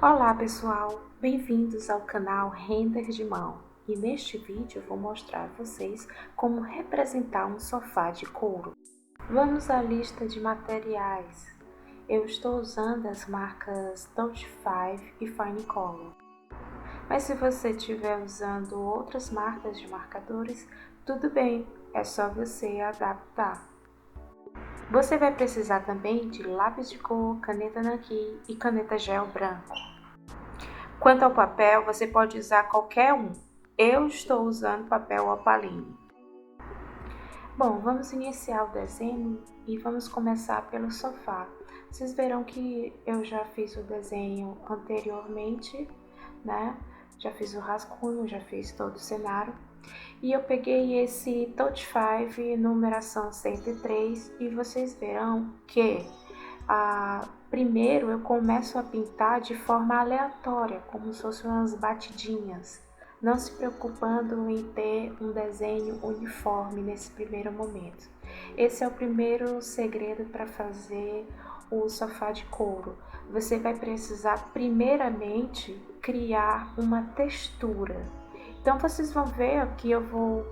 Olá pessoal, bem-vindos ao canal Render de Mão e neste vídeo eu vou mostrar a vocês como representar um sofá de couro. Vamos à lista de materiais. Eu estou usando as marcas Touch 5 e Fine Color, mas se você estiver usando outras marcas de marcadores, tudo bem, é só você adaptar. Você vai precisar também de lápis de cor, caneta nanquim e caneta gel branco. Quanto ao papel, você pode usar qualquer um. Eu estou usando papel opaline. Bom, vamos iniciar o desenho e vamos começar pelo sofá. Vocês verão que eu já fiz o desenho anteriormente, né? Já fiz o rascunho, já fiz todo o cenário. E eu peguei esse Touch 5 numeração 103 e vocês verão que primeiro eu começo a pintar de forma aleatória, como se fossem umas batidinhas, não se preocupando em ter um desenho uniforme nesse primeiro momento. Esse é o primeiro segredo para fazer o sofá de couro. Você vai precisar primeiramente criar uma textura. Então vocês vão ver que eu vou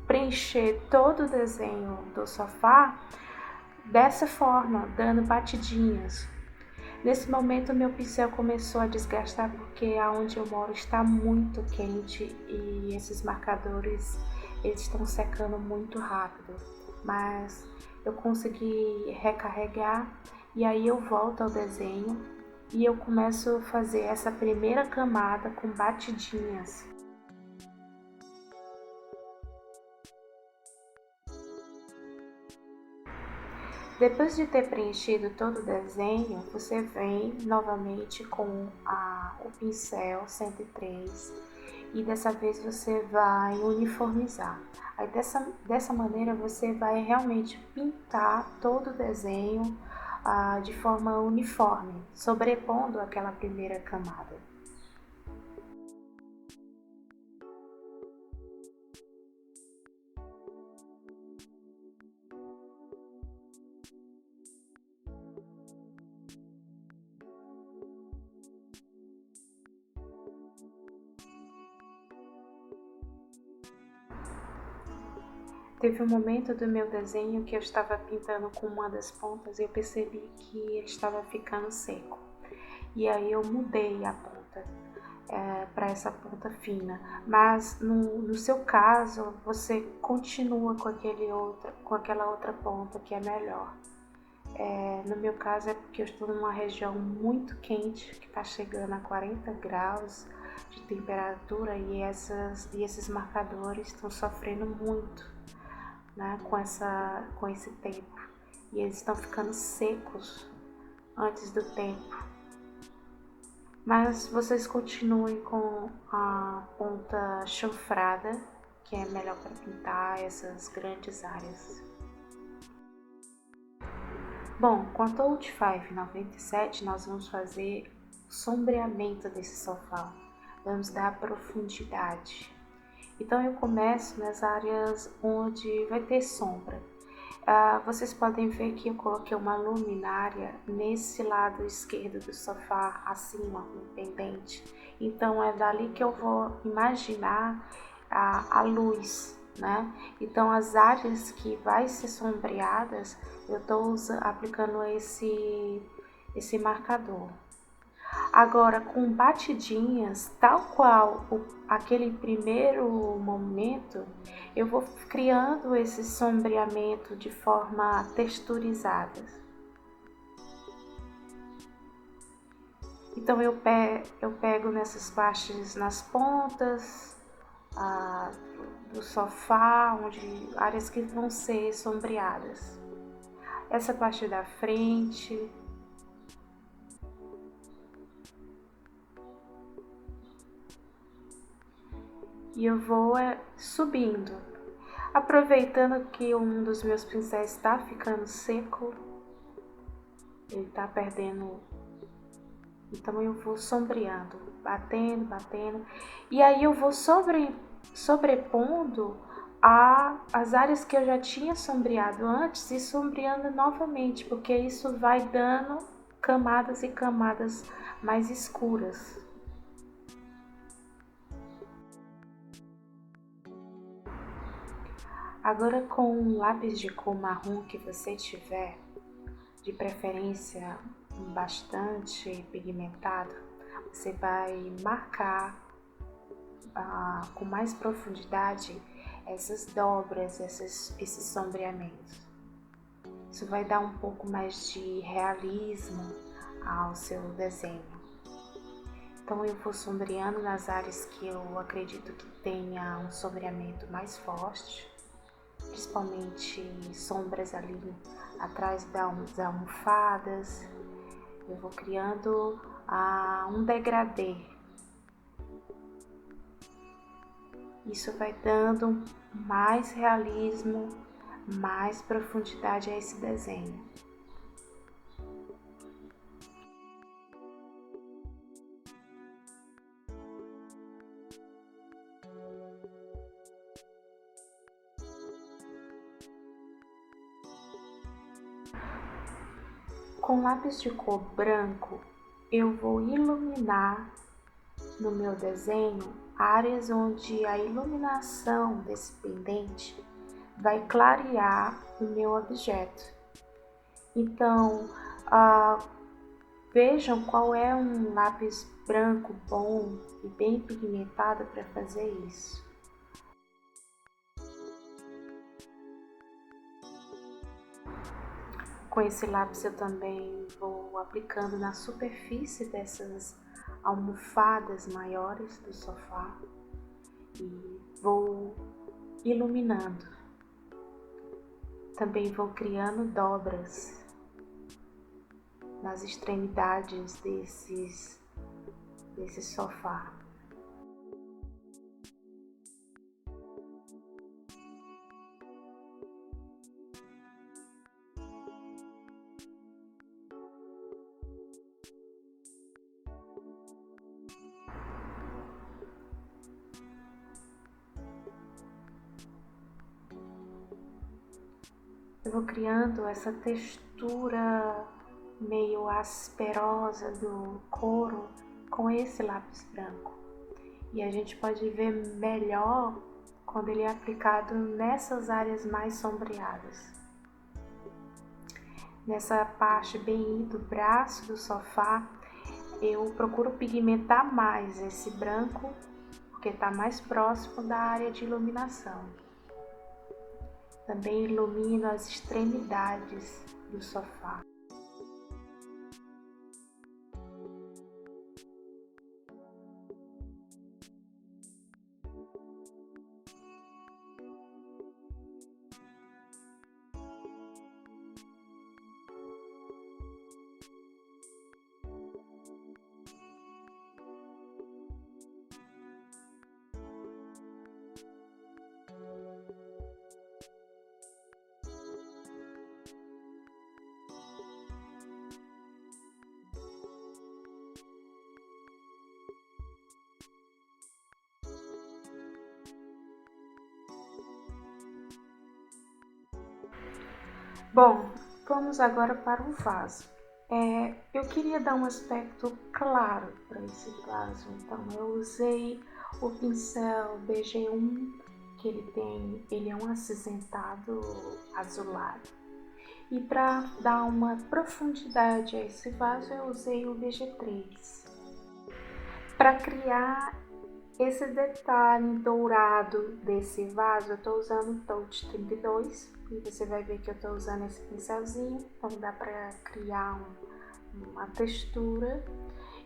preencher todo o desenho do sofá dessa forma, dando batidinhas. Nesse momento meu pincel começou a desgastar porque aonde eu moro está muito quente e esses marcadores eles estão secando muito rápido, mas eu consegui recarregar e aí eu volto ao desenho e eu começo a fazer essa primeira camada com batidinhas. Depois de ter preenchido todo o desenho, você vem novamente com o pincel 103 e dessa vez você vai uniformizar. Aí dessa maneira você vai realmente pintar todo o desenho de forma uniforme, sobrepondo aquela primeira camada. Teve um momento do meu desenho que eu estava pintando com uma das pontas e eu percebi que ele estava ficando seco. E aí eu mudei a ponta para essa ponta fina. Mas no seu caso, você continua com aquela outra ponta que é melhor. No meu caso é porque eu estou numa região muito quente, que está chegando a 40 graus de temperatura e esses marcadores estão sofrendo muito, né, com esse tempo, e eles estão ficando secos antes do tempo. Mas vocês continuem com a ponta chanfrada, que é melhor para pintar essas grandes áreas. Bom, com a Touch 5 97 nós vamos fazer o sombreamento desse sofá. Vamos dar profundidade. Então eu começo nas áreas onde vai ter sombra. Vocês podem ver que eu coloquei uma luminária nesse lado esquerdo do sofá, acima, um pendente. Então é dali que eu vou imaginar a luz, né? Então as áreas que vai ser sombreadas, eu estou aplicando esse marcador. Agora, com batidinhas, tal qual aquele primeiro momento, eu vou criando esse sombreamento de forma texturizada. Então eu pego nessas partes, nas pontas do sofá, áreas que vão ser sombreadas. Essa parte da frente. E eu vou subindo, aproveitando que um dos meus pincéis está ficando seco, ele está perdendo, então eu vou sombreando, batendo, e aí eu vou sobrepondo as áreas que eu já tinha sombreado antes e sombreando novamente, porque isso vai dando camadas e camadas mais escuras. Agora, com um lápis de cor marrom que você tiver, de preferência bastante pigmentado, você vai marcar com mais profundidade essas dobras, esses sombreamentos. Isso vai dar um pouco mais de realismo ao seu desenho. Então eu vou sombreando nas áreas que eu acredito que tenha um sombreamento mais forte, principalmente sombras ali atrás das almofadas. Eu vou criando um degradê. Isso vai dando mais realismo, mais profundidade a esse desenho. Com lápis de cor branco, eu vou iluminar no meu desenho áreas onde a iluminação desse pendente vai clarear o meu objeto. Então, vejam qual é um lápis branco bom e bem pigmentado para fazer isso. Com esse lápis eu também vou aplicando na superfície dessas almofadas maiores do sofá e vou iluminando. Também vou criando dobras nas extremidades desse sofá. Eu vou criando essa textura meio asperosa do couro com esse lápis branco. E a gente pode ver melhor quando ele é aplicado nessas áreas mais sombreadas. Nessa parte bem do braço do sofá, eu procuro pigmentar mais esse branco, porque está mais próximo da área de iluminação. Também ilumino as extremidades do sofá. Bom, vamos agora para o vaso. Eu queria dar um aspecto claro para esse vaso, então eu usei o pincel BG1, que ele é um acinzentado azulado. E para dar uma profundidade a esse vaso, eu usei o BG3. Para criar esse detalhe dourado desse vaso, eu estou usando o Touch 32 e você vai ver que eu estou usando esse pincelzinho, então dá para criar uma textura.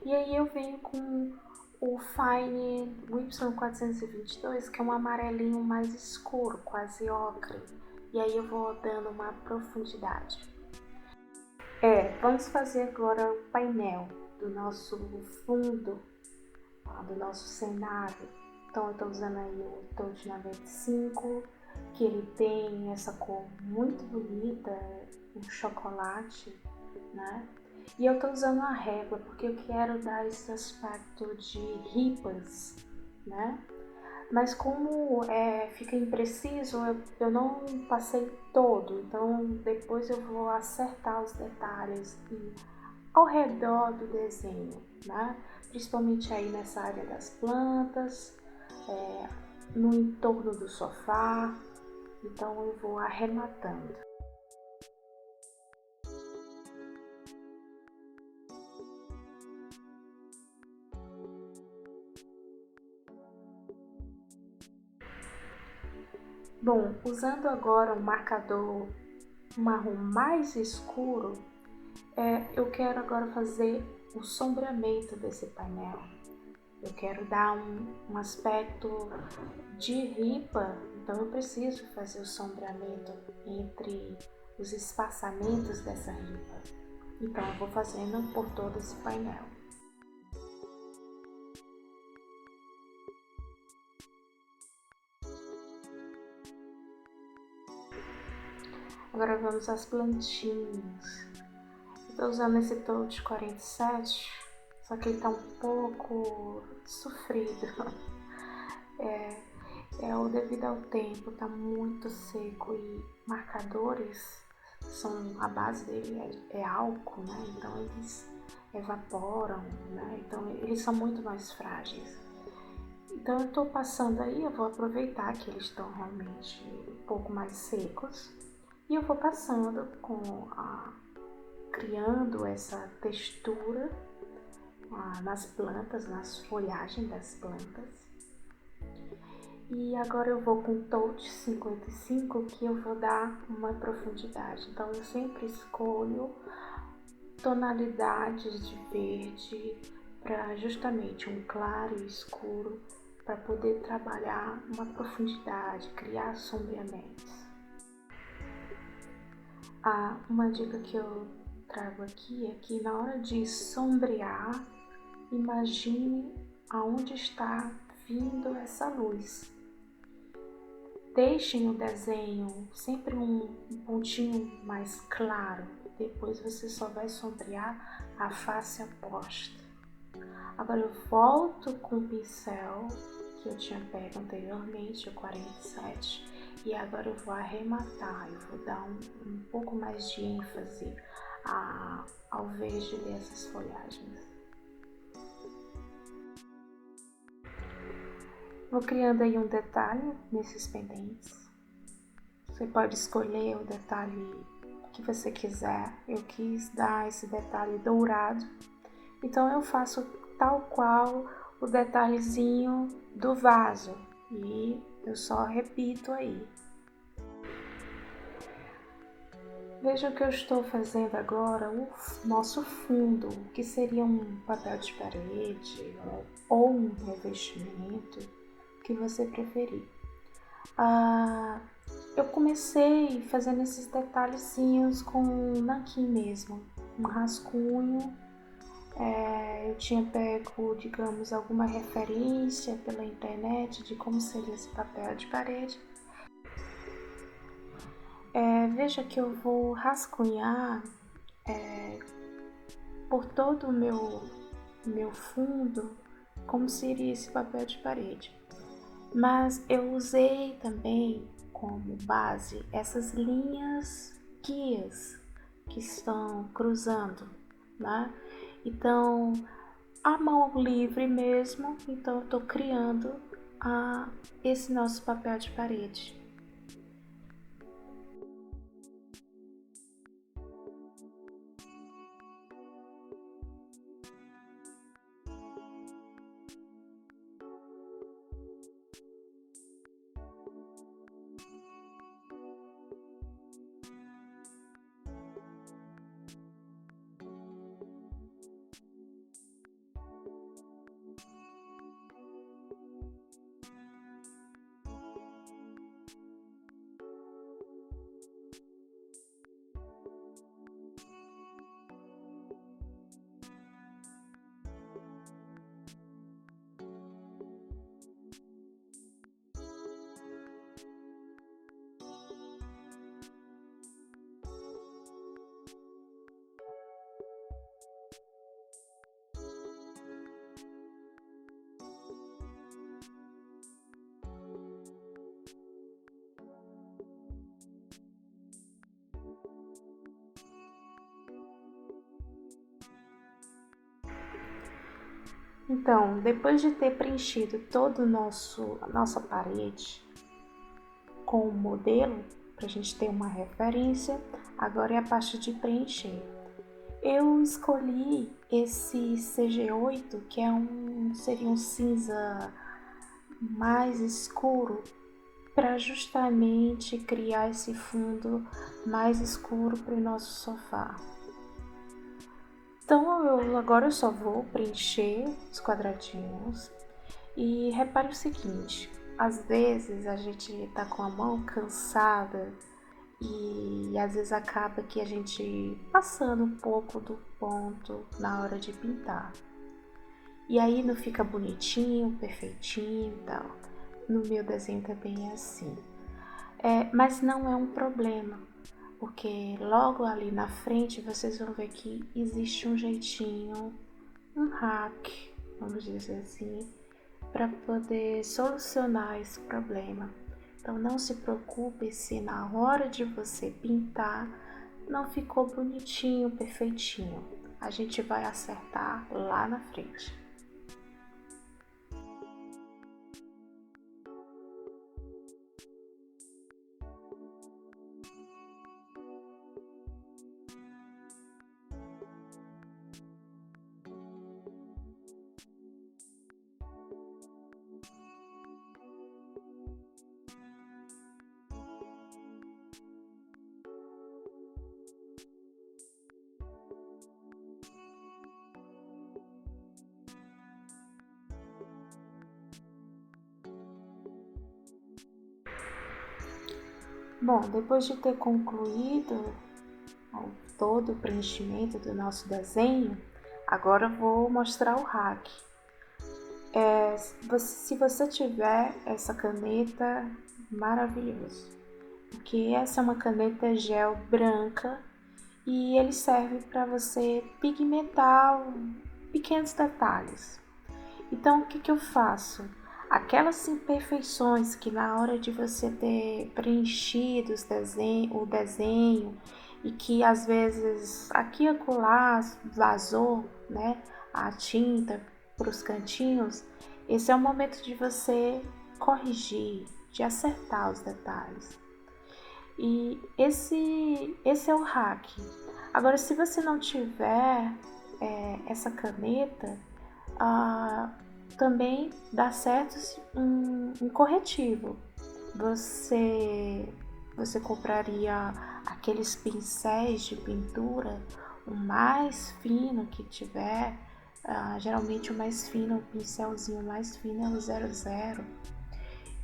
E aí eu venho com o Fine Y422, que é um amarelinho mais escuro, quase ocre, e aí eu vou dando uma profundidade. Vamos fazer agora o painel do nosso fundo, do nosso cenário. Então eu estou usando aí o Touch 95, que ele tem essa cor muito bonita, um chocolate, né? E eu estou usando a régua porque eu quero dar esse aspecto de ripas, né? Mas como fica impreciso, eu não passei todo, então depois eu vou acertar os detalhes e ao redor do desenho, né? Principalmente aí nessa área das plantas, no entorno do sofá. Então eu vou arrematando. Bom, usando agora um marcador marrom mais escuro, eu quero agora fazer o sombreamento desse painel. Eu quero dar um aspecto de ripa, então eu preciso fazer o sombreamento entre os espaçamentos dessa ripa. Então eu vou fazendo por todo esse painel. Agora vamos às plantinhas. Estou usando esse Touch 47, só que ele está um pouco sofrido. Devido ao tempo, está muito seco e marcadores a base dele é álcool, né? Então eles evaporam, né? Então eles são muito mais frágeis. Então eu estou passando aí, eu vou aproveitar que eles estão realmente um pouco mais secos e eu vou passando criando essa textura nas plantas, nas folhagens das plantas. E agora eu vou com o Touch 55, que eu vou dar uma profundidade. Então eu sempre escolho tonalidades de verde para justamente um claro e escuro, para poder trabalhar uma profundidade, criar sombreamentos. Uma dica que eu trago aqui é que na hora de sombrear, imagine aonde está vindo essa luz. Deixem o desenho sempre um pontinho mais claro, depois você só vai sombrear a face oposta. Agora eu volto com o pincel que eu tinha pego anteriormente, o 47, e agora eu vou arrematar, eu vou dar um pouco mais de ênfase ao verde dessas folhagens. Vou criando aí um detalhe nesses pendentes. Você pode escolher o detalhe que você quiser. Eu quis dar esse detalhe dourado, então eu faço tal qual o detalhezinho do vaso e eu só repito aí. Veja o que eu estou fazendo agora, o nosso fundo, que seria um papel de parede ou um revestimento, que você preferir. Eu comecei fazendo esses detalhezinhos com nanquim mesmo, um rascunho. Eu tinha pego, digamos, alguma referência pela internet de como seria esse papel de parede. Veja que eu vou rascunhar por todo o meu fundo como seria esse papel de parede. Mas eu usei também como base essas linhas guias que estão cruzando, né? Então, a mão livre mesmo, então eu estou criando esse nosso papel de parede. Então, depois de ter preenchido todo a nossa parede com o modelo, para a gente ter uma referência, agora é a parte de preencher. Eu escolhi esse CG8, que seria um cinza mais escuro, para justamente criar esse fundo mais escuro para o nosso sofá. Então agora eu só vou preencher os quadradinhos e repare o seguinte, às vezes a gente tá com a mão cansada e às vezes acaba que a gente passando um pouco do ponto na hora de pintar. E aí não fica bonitinho, perfeitinho e tal. No meu desenho também é assim. Mas não é um problema, porque logo ali na frente vocês vão ver que existe um jeitinho, um hack, vamos dizer assim, para poder solucionar esse problema. Então não se preocupe se na hora de você pintar não ficou bonitinho, perfeitinho. A gente vai acertar lá na frente. Bom, depois de ter concluído todo o preenchimento do nosso desenho, agora eu vou mostrar o hack. Se você tiver essa caneta, maravilhoso, porque essa é uma caneta gel branca e ele serve para você pigmentar pequenos detalhes. Então, o que eu faço? Aquelas imperfeições que na hora de você ter preenchido o desenho e que às vezes aqui e acolá vazou, né, a tinta para os cantinhos, esse é o momento de você corrigir, de acertar os detalhes. E esse é o hack. Agora, se você não tiver essa caneta, também dá certo um corretivo. Você compraria aqueles pincéis de pintura, o mais fino que tiver, geralmente o mais fino, o pincelzinho mais fino é o 00.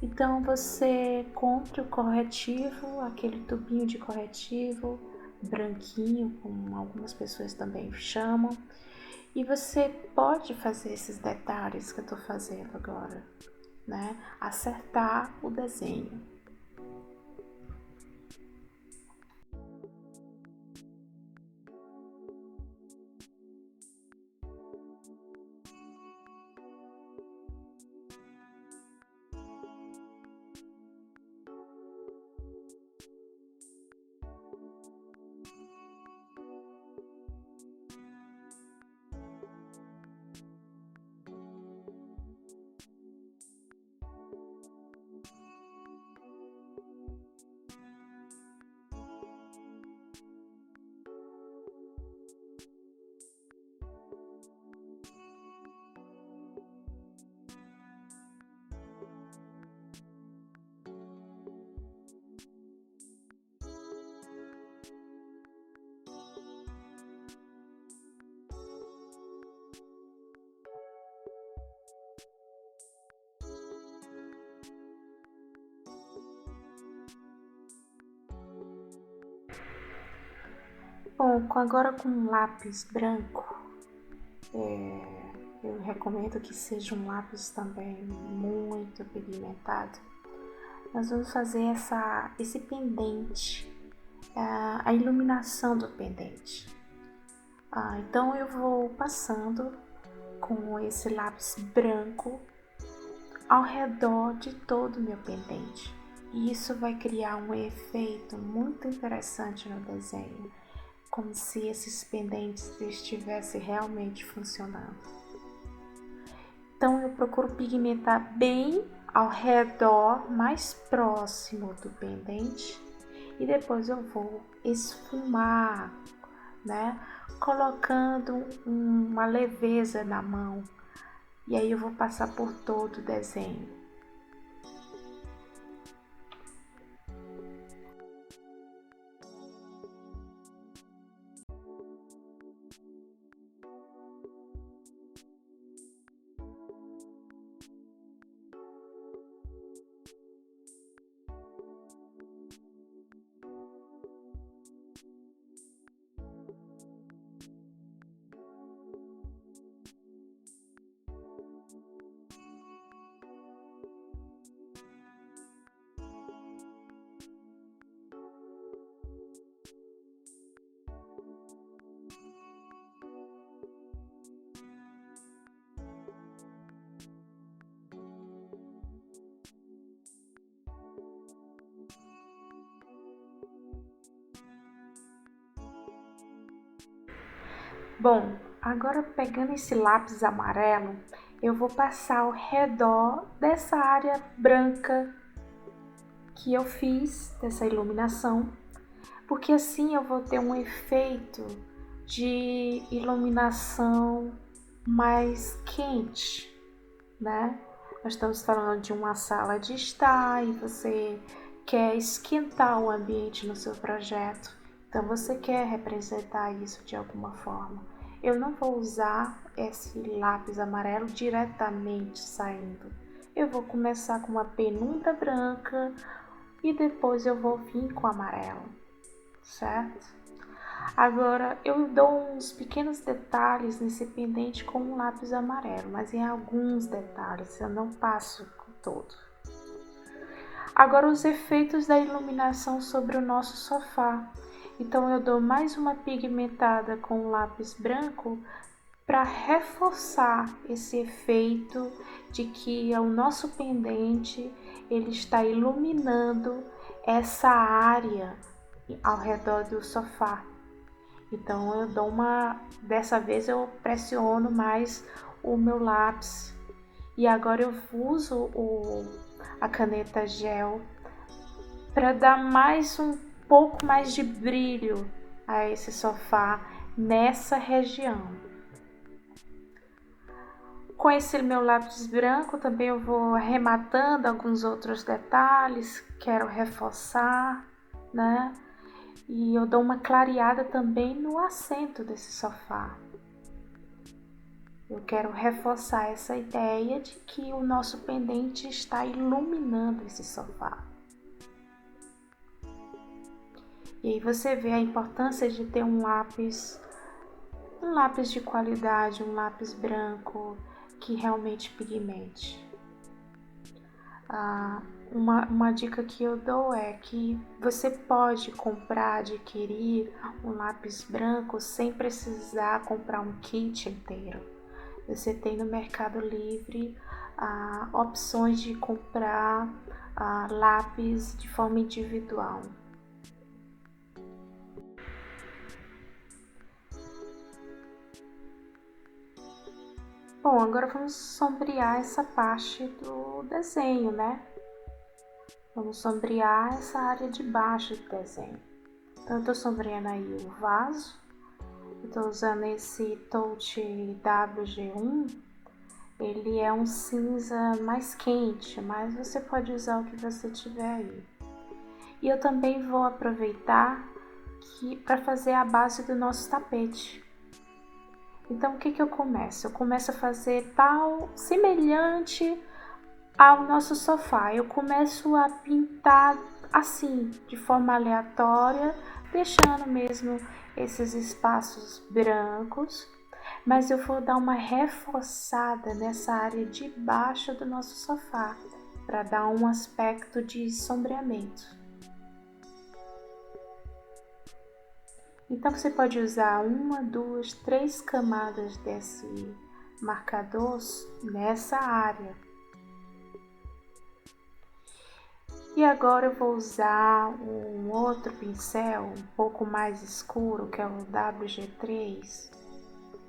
Então você compre o corretivo, aquele tubinho de corretivo branquinho, como algumas pessoas também chamam, e você pode fazer esses detalhes que eu estou fazendo agora, né? Acertar o desenho. Bom, agora com um lápis branco, eu recomendo que seja um lápis também muito pigmentado. Nós vamos fazer esse pendente, a iluminação do pendente. Então eu vou passando com esse lápis branco ao redor de todo o meu pendente. E isso vai criar um efeito muito interessante no desenho, como se esses pendentes estivessem realmente funcionando. Então eu procuro pigmentar bem ao redor, mais próximo do pendente, e depois eu vou esfumar, né? Colocando uma leveza na mão, e aí eu vou passar por todo o desenho. Bom, agora pegando esse lápis amarelo, eu vou passar ao redor dessa área branca que eu fiz, dessa iluminação, porque assim eu vou ter um efeito de iluminação mais quente, né? Nós estamos falando de uma sala de estar e você quer esquentar o ambiente no seu projeto, então você quer representar isso de alguma forma. Eu não vou usar esse lápis amarelo diretamente saindo. Eu vou começar com uma penumbra branca e depois eu vou vir com o amarelo, certo? Agora eu dou uns pequenos detalhes nesse pendente com um lápis amarelo, mas em alguns detalhes, eu não passo todo. Agora os efeitos da iluminação sobre o nosso sofá. Então eu dou mais uma pigmentada com o lápis branco para reforçar esse efeito de que o nosso pendente ele está iluminando essa área ao redor do sofá. Então eu dou dessa vez eu pressiono mais o meu lápis e agora eu uso a caneta gel para dar mais um pouco mais de brilho a esse sofá nessa região. Com esse meu lápis branco também eu vou arrematando alguns outros detalhes, quero reforçar, né? E eu dou uma clareada também no assento desse sofá. Eu quero reforçar essa ideia de que o nosso pendente está iluminando esse sofá. E aí você vê a importância de ter um lápis de qualidade, um lápis branco que realmente pigmente. Uma dica que eu dou é que você pode adquirir um lápis branco sem precisar comprar um kit inteiro. Você tem no Mercado Livre opções de comprar lápis de forma individual. Bom, agora vamos sombrear essa parte do desenho, né? Vamos sombrear essa área de baixo do desenho. Então, eu tô sombreando aí o vaso. Eu tô usando esse Touch WG1. Ele é um cinza mais quente, mas você pode usar o que você tiver aí. E eu também vou aproveitar para fazer a base do nosso tapete. Então, o que eu começo? Eu começo a fazer tal semelhante ao nosso sofá. Eu começo a pintar assim, de forma aleatória, deixando mesmo esses espaços brancos, mas eu vou dar uma reforçada nessa área de baixo do nosso sofá, para dar um aspecto de sombreamento. Então você pode usar 1, 2, 3 camadas desse marcador nessa área. E agora eu vou usar um outro pincel um pouco mais escuro, que é o WG3.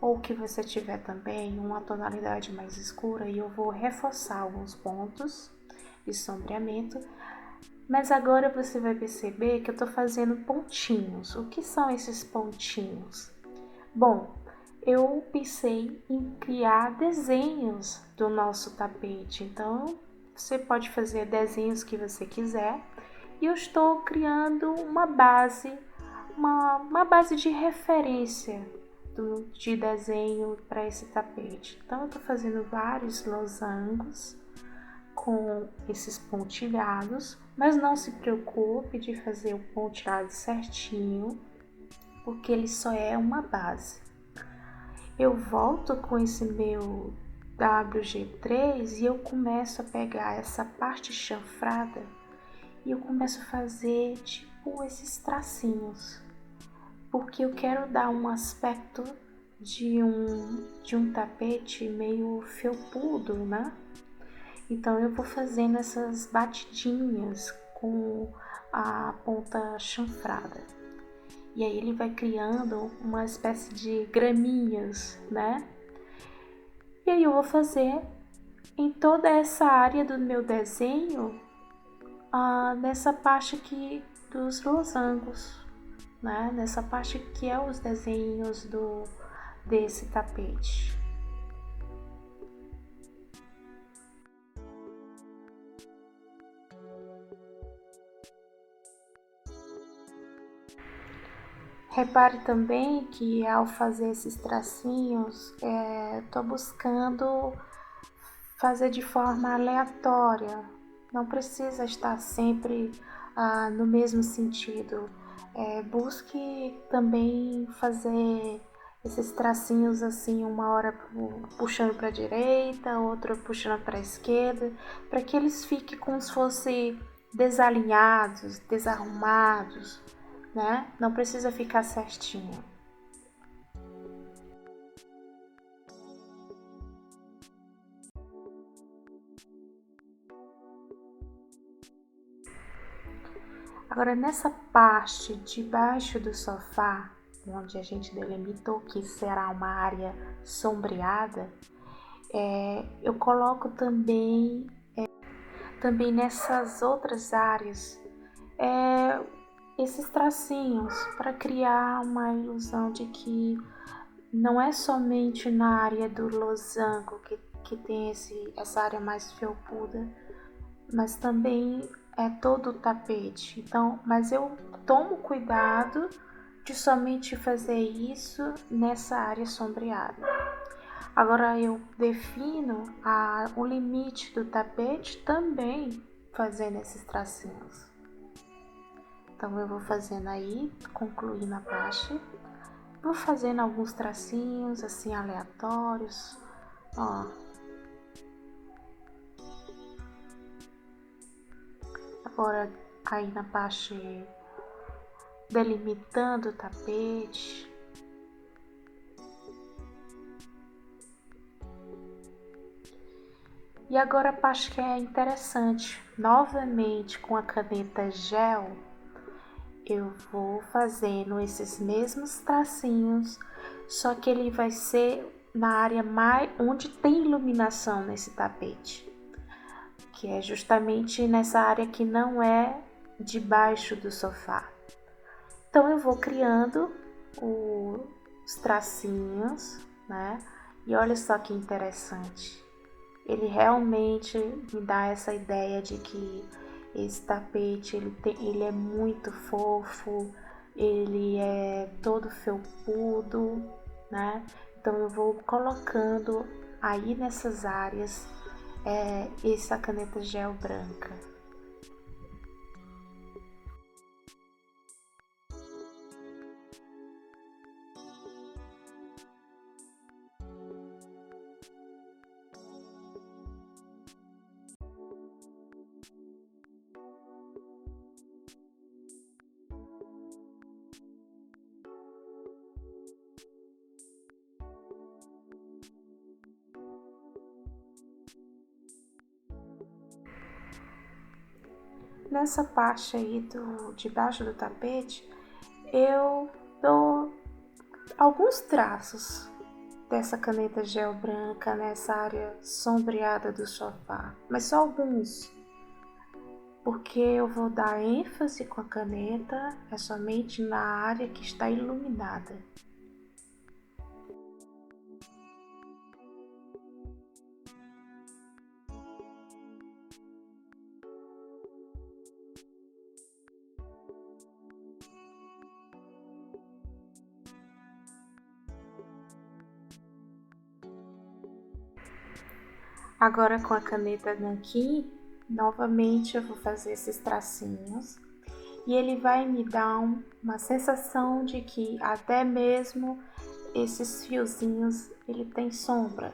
ou que você tiver também uma tonalidade mais escura, e eu vou reforçar alguns pontos de sombreamento. Mas agora você vai perceber que eu estou fazendo pontinhos. O que são esses pontinhos? Bom, eu pensei em criar desenhos do nosso tapete, então você pode fazer desenhos que você quiser, e eu estou criando uma base, uma base de referência de desenho para esse tapete. Então eu estou fazendo vários losangos com esses pontilhados, mas não se preocupe de fazer o pontilhado certinho, porque ele só é uma base. Eu volto com esse meu WG3 e eu começo a pegar essa parte chanfrada e eu começo a fazer tipo esses tracinhos, porque eu quero dar um aspecto de um tapete meio felpudo, né? Então eu vou fazendo essas batidinhas com a ponta chanfrada. E aí ele vai criando uma espécie de graminhas, né? E aí eu vou fazer em toda essa área do meu desenho, nessa parte aqui dos losangos, né? Nessa parte que é os desenhos desse tapete. Repare também que ao fazer esses tracinhos, estou buscando fazer de forma aleatória. Não precisa estar sempre no mesmo sentido. Busque também fazer esses tracinhos assim, uma hora puxando para a direita, outra puxando para a esquerda, para que eles fiquem como se fossem desalinhados, desarrumados, né? Não precisa ficar certinho. Agora, nessa parte de baixo do sofá, onde a gente delimitou que será uma área sombreada, eu coloco também nessas outras áreas esses tracinhos para criar uma ilusão de que não é somente na área do losango que tem essa área mais felpuda, mas também é todo o tapete. Então, mas eu tomo cuidado de somente fazer isso nessa área sombreada. Agora eu defino o limite do tapete também fazendo esses tracinhos. Então eu vou fazendo aí, concluindo a parte, vou fazendo alguns tracinhos assim aleatórios, ó. Agora aí na parte delimitando o tapete. E agora a parte que é interessante, novamente com a caneta gel, eu vou fazendo esses mesmos tracinhos, só que ele vai ser na área mais onde tem iluminação nesse tapete, que é justamente nessa área que não é debaixo do sofá. Então eu vou criando os tracinhos, né? E olha só que interessante. Ele realmente me dá essa ideia de que esse tapete ele é muito fofo, ele é todo felpudo, né? Então eu vou colocando aí nessas áreas essa caneta gel branca. Nessa parte aí debaixo do tapete, eu dou alguns traços, dessa caneta gel branca nessa área sombreada do sofá, mas só alguns, porque eu vou dar ênfase com a caneta somente na área que está iluminada. Agora com a caneta Nanquim, novamente eu vou fazer esses tracinhos e ele vai me dar uma sensação de que até mesmo esses fiozinhos ele tem sombra.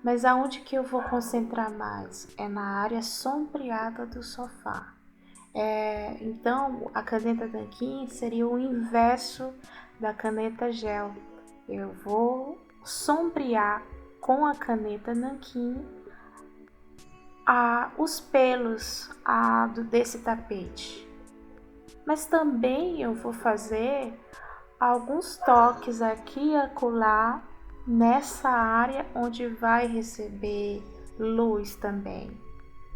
Mas aonde que eu vou concentrar mais? É na área sombreada do sofá. Então a caneta Nanquim seria o inverso da caneta gel. Eu vou sombrear com a caneta Nanquim os pelos desse tapete. Mas também eu vou fazer alguns toques aqui e acolá nessa área onde vai receber luz também,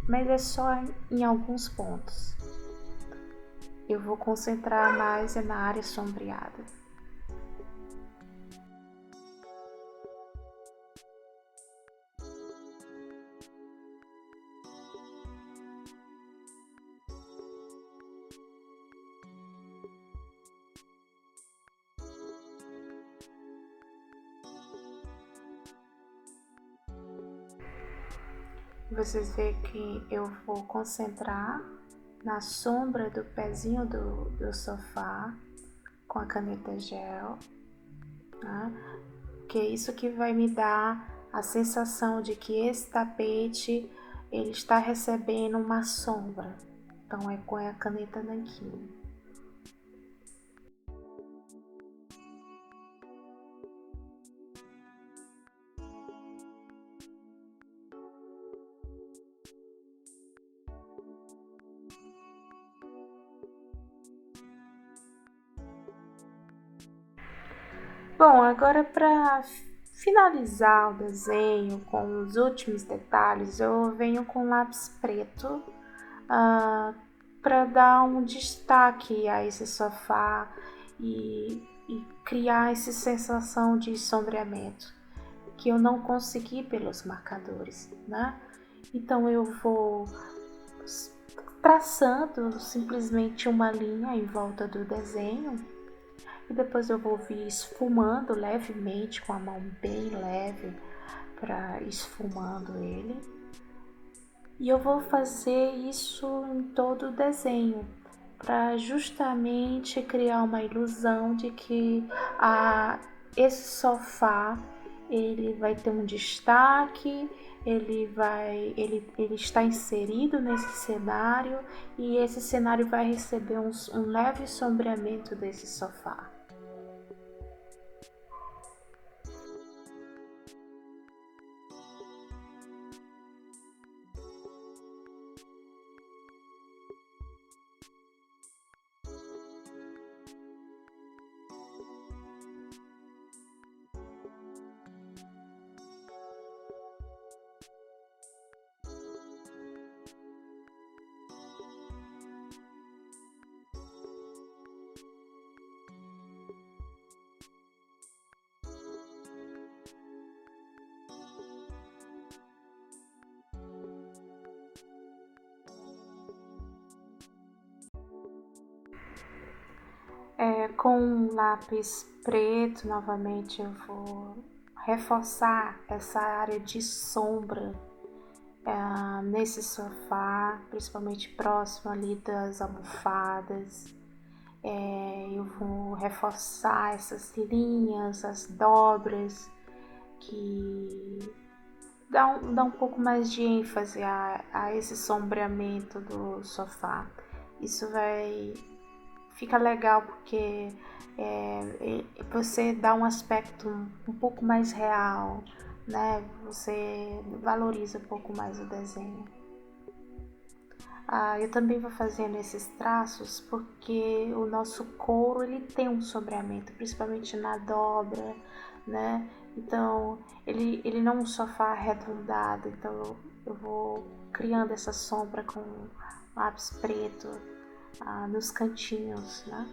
mas é só em alguns pontos. Eu vou concentrar mais na área sombreada. Vocês veem que eu vou concentrar na sombra do pezinho do sofá com a caneta gel, né? Que é isso que vai me dar a sensação de que esse tapete ele está recebendo uma sombra. Então é com a caneta Nanquim. Bom, agora para finalizar o desenho com os últimos detalhes, eu venho com lápis preto para dar um destaque a esse sofá e criar essa sensação de sombreamento que eu não consegui pelos marcadores, né? Então eu vou traçando simplesmente uma linha em volta do desenho e depois eu vou vir esfumando levemente com a mão bem leve para esfumando ele. E eu vou fazer isso em todo o desenho para justamente criar uma ilusão de que esse sofá ele vai ter um destaque, ele está inserido nesse cenário e esse cenário vai receber um leve sombreamento desse sofá. Com lápis preto, novamente eu vou reforçar essa área de sombra nesse sofá, principalmente próximo ali das almofadas. Eu vou reforçar essas linhas, as dobras, que dá um pouco mais de ênfase a esse sombreamento do sofá. Isso fica legal porque você dá um aspecto um pouco mais real, né? Você valoriza um pouco mais o desenho. Eu também vou fazendo esses traços porque o nosso couro ele tem um sombreamento, principalmente na dobra, né? Então ele não é um sofá arredondado, então eu vou criando essa sombra com lápis preto nos cantinhos, né?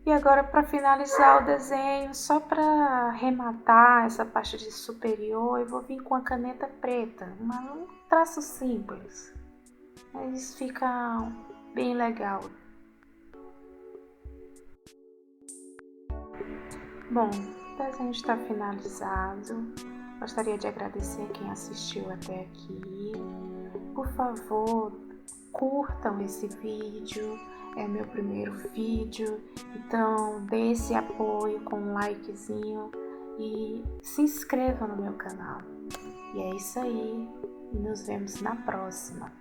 E agora, para finalizar o desenho, só para arrematar essa parte de superior, eu vou vir com a caneta preta, um traço simples, mas fica bem legal. Bom, o desenho está finalizado. Gostaria de agradecer quem assistiu até aqui. Por favor, curtam esse vídeo, é meu primeiro vídeo, então dê esse apoio com um likezinho e se inscreva no meu canal. E é isso aí, e nos vemos na próxima.